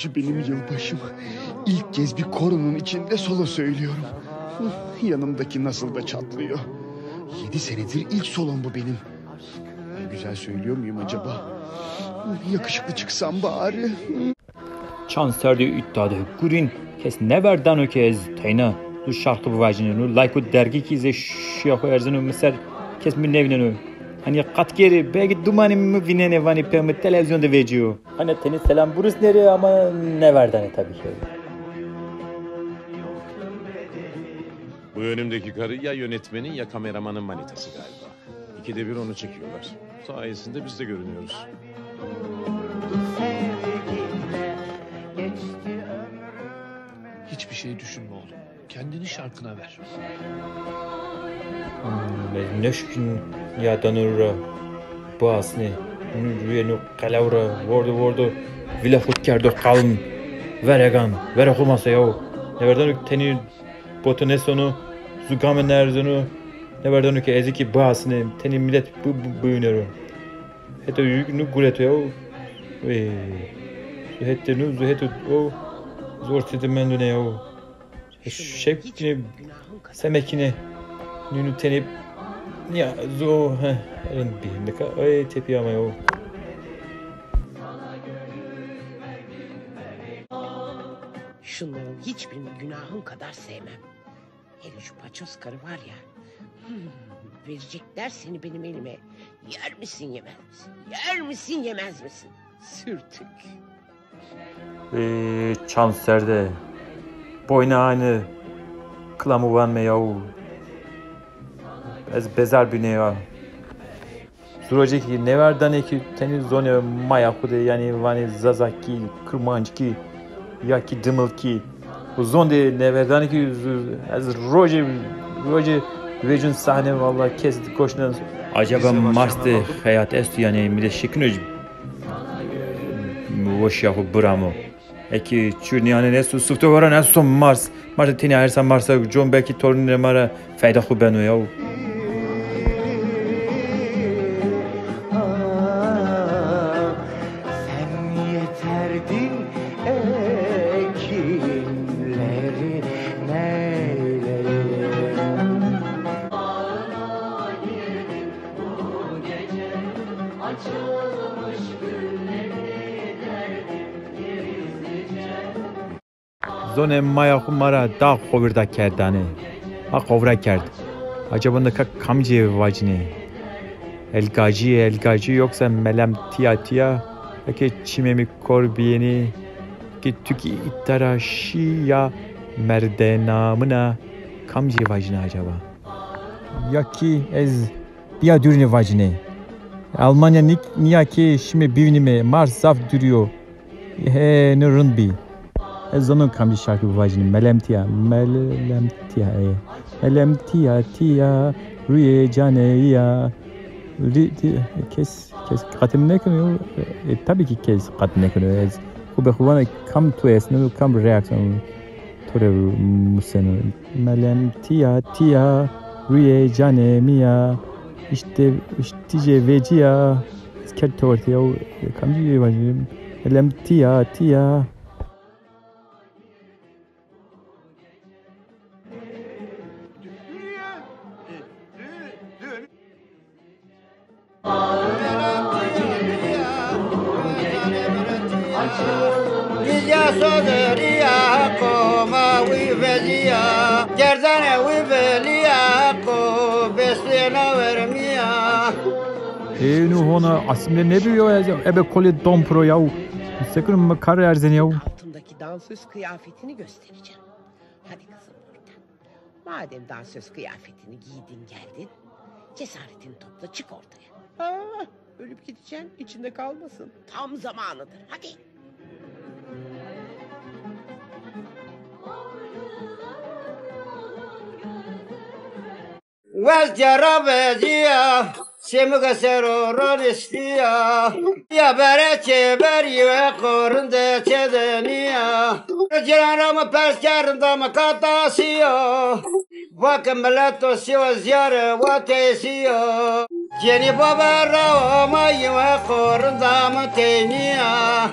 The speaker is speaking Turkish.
yılbaşı benim yılbaşım. İlk kez bir koronun içinde solo söylüyorum. Yanımdaki nasıl da çatlıyor. 7 senedir ilk solom bu benim. Güzel söylüyor muyum acaba? Yakışıklı çıksam bari. Çanserde iddiadı Gurin kes never dano kes tayna bu şarkı bu vajinu like dergi ki ze şiyaho erzunu misal kes mi nevnenu hani kat geri belki dumanı mı vinene vani pembe televizyonda veciyor hani tenis selam burası nereye ama never dano tabii ki. Bu önümdeki karı ya yönetmenin ya kameramanın manitası galiba. İkide bir onu çekiyorlar. Sayesinde biz de görünüyoruz. Hiçbir şey düşünme oğlum. Kendini şarkına ver. Neşkin ya danura basne nürüyenu kalavra vordu vila futkardo kalın veregan vere humasa yav neverden teni botonesonu zugamen erzonu neverden ki eziki basne teni millet bu yünero heto yükünü guleto yav ve zuhettenu zuhetu o zor tedimendü ne yav şevkine semekine nünü tenip ya zo elin bir deka ay tepi ama yav Şunların hiçbirini günahın kadar sevmem. Hele şu paçoz karı var ya. Verecekler seni benim elime. Yer misin yemez misin? Yer misin yemez misin? Sürtük. Çanserde boyna aynı kılamı van me yav ez bezar bir ne ya Suraceki neverdan ki teni zone maya kude yani vani zazaki kırmançki ya ki dımılki o zonde neverdan ki az roje vecin sahne vallahi kesdi koşnan acaba Mars'ta hayat estu yani mide şekinoj boş ya bu bramo eki çürniyane ne sufto varan az son Mars teni hersan Mars'a John belki torunne mara fayda khu beno ya Zone maya kumara da kovirda kerdane. Ha kovra kerd. Acaba ne kamci vacine. Elgaci yoksa melem tiya. Peki çimemi korbiyeni. Ki tüki ittara şiya merdenamına kamci vacine acaba. Ya ki ez biya dürüne vacine. Almanya niye ki şimdi bivinime Mars zaf duruyor. Ne rınbi. Ezanın kamci şarkı vajini melemtiya rüye caneya kes katim ne kınıyor tabii ki kes katim ne kınıyor ez kube kuvana kam tues ne kam reaksiyon tore musenu melemtiya rüye canemiya işte veciya ket ortaya kamci vajini melemtiya Hona asimle ne biliyor ya ebe koli dompro yav sakın mı kar erzen yav Altındaki dansöz kıyafetini göstereceğim. Hadi kızım buradan. Madem dansöz kıyafetini giydin geldin, cesaretini topla çık ortaya. Ölüp gideceksin, içinde kalmasın. Tam zamanıdır. Hadi. Vazjara vezia, semuga seroron istia, ya bereçe beriye korunde çedeniya. Ciranamı perskarında mı katasiyo, vakı milleto siyo ziyare vatesiyo. Ceni baba rava mayıma korunda mı teniya.